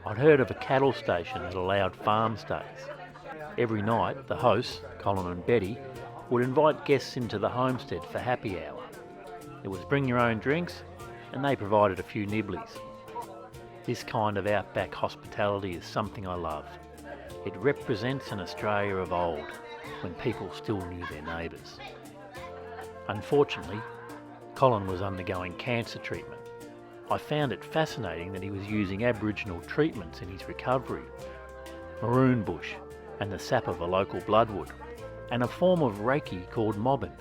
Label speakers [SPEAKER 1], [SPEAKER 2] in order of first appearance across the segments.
[SPEAKER 1] I'd heard of a cattle station that allowed farm stays. Every night, the hosts, Colin and Betty, would invite guests into the homestead for happy hour. It was bring your own drinks, and they provided a few nibblies. This kind of outback hospitality is something I love. It represents an Australia of old, when people still knew their neighbours. Unfortunately, Colin was undergoing cancer treatment. I found it fascinating that he was using Aboriginal treatments in his recovery. Maroon bush and the sap of a local bloodwood, and a form of Reiki called mobbing.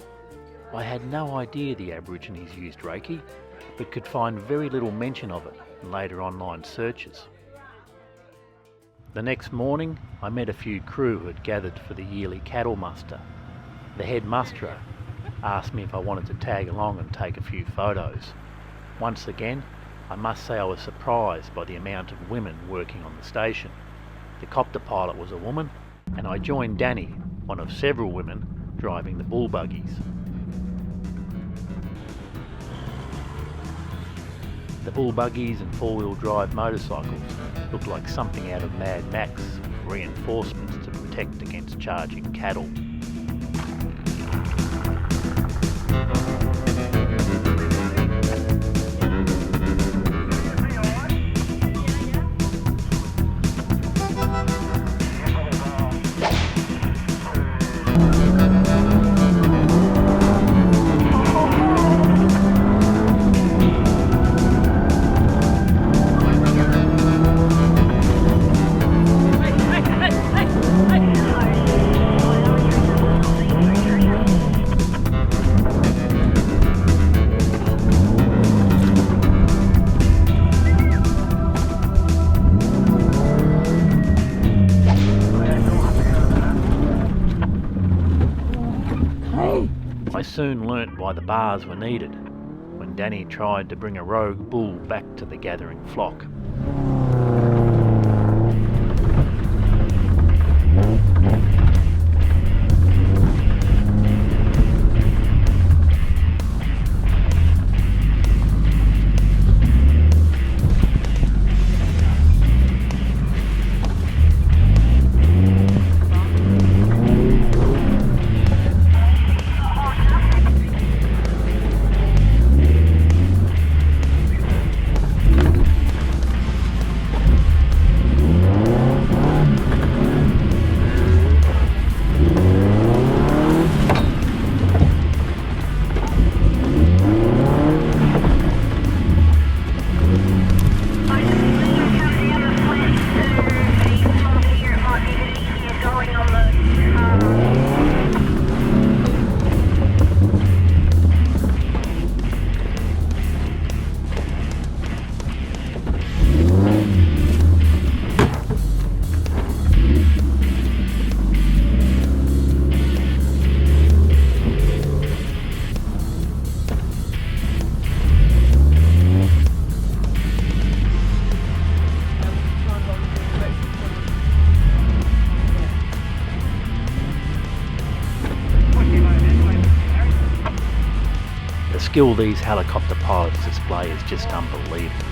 [SPEAKER 1] I had no idea the Aborigines used Reiki, but could find very little mention of it in later online searches. The next morning, I met a few crew who had gathered for the yearly cattle muster. The head musterer asked me if I wanted to tag along and take a few photos. Once again, I must say I was surprised by the amount of women working on the station. The copter pilot was a woman, and I joined Danny, one of several women, driving the bull buggies. The bull buggies and four-wheel drive motorcycles looked like something out of Mad Max, reinforcements to protect against charging cattle. I soon learnt why the bars were needed when Danny tried to bring a rogue bull back to the gathering flock. The skill these helicopter pilots display is just unbelievable.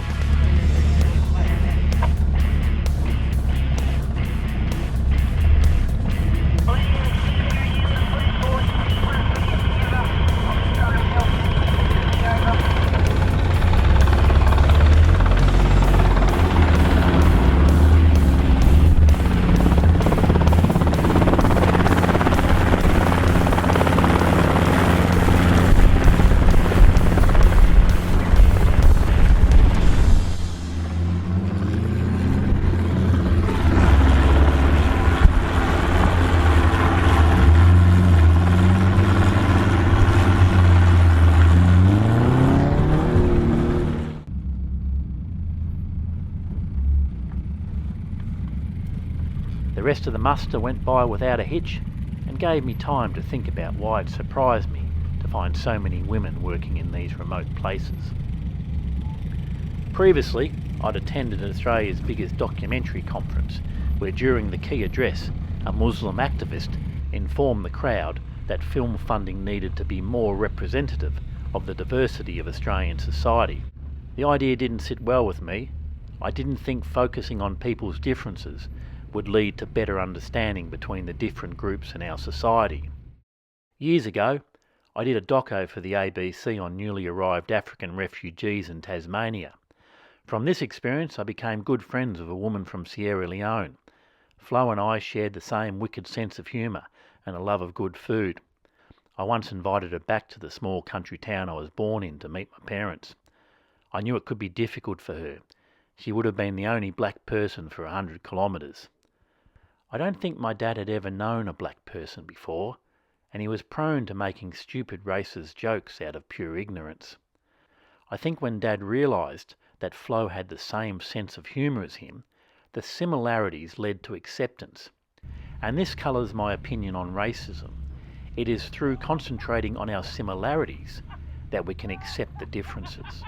[SPEAKER 1] The rest of the muster went by without a hitch and gave me time to think about why it surprised me to find so many women working in these remote places. Previously, I'd attended Australia's biggest documentary conference, where during the key address, a Muslim activist informed the crowd that film funding needed to be more representative of the diversity of Australian society. The idea didn't sit well with me. I didn't think focusing on people's differences would lead to better understanding between the different groups in our society. Years ago, I did a doco for the ABC on newly arrived African refugees in Tasmania. From this experience, I became good friends with a woman from Sierra Leone. Flo and I shared the same wicked sense of humour and a love of good food. I once invited her back to the small country town I was born in to meet my parents. I knew it could be difficult for her. She would have been the only black person for 100 kilometres. I don't think my dad had ever known a black person before, and he was prone to making stupid racist jokes out of pure ignorance. I think when Dad realised that Flo had the same sense of humour as him, the similarities led to acceptance. And this colours my opinion on racism. It is through concentrating on our similarities that we can accept the differences.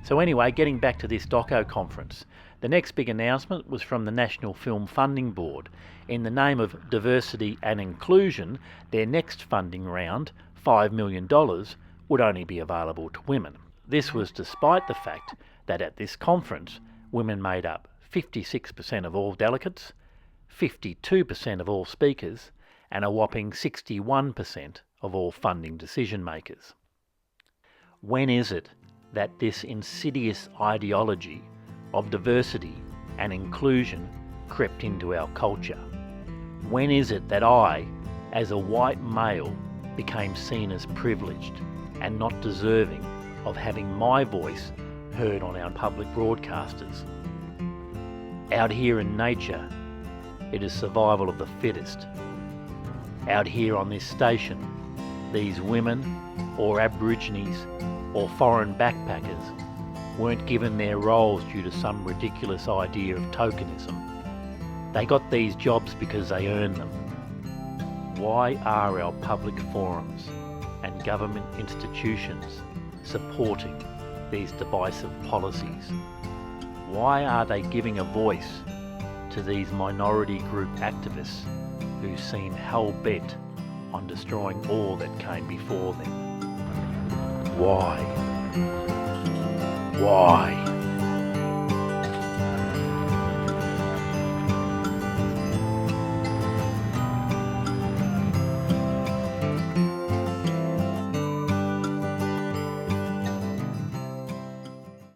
[SPEAKER 1] So anyway, getting back to this doco conference, the next big announcement was from the National Film Funding Board. In the name of diversity and inclusion, their next funding round, $5 million, would only be available to women. This was despite the fact that at this conference, women made up 56% of all delegates, 52% of all speakers, and a whopping 61% of all funding decision makers. When is it that this insidious ideology of diversity and inclusion crept into our culture? When is it that I, as a white male, became seen as privileged and not deserving of having my voice heard on our public broadcasters? Out here in nature, it is survival of the fittest. Out here on this station, these women, or Aborigines, or foreign backpackers weren't given their roles due to some ridiculous idea of tokenism. They got these jobs because they earned them. Why are our public forums and government institutions supporting these divisive policies? Why are they giving a voice to these minority group activists who seem hell-bent on destroying all that came before them? Why? Why?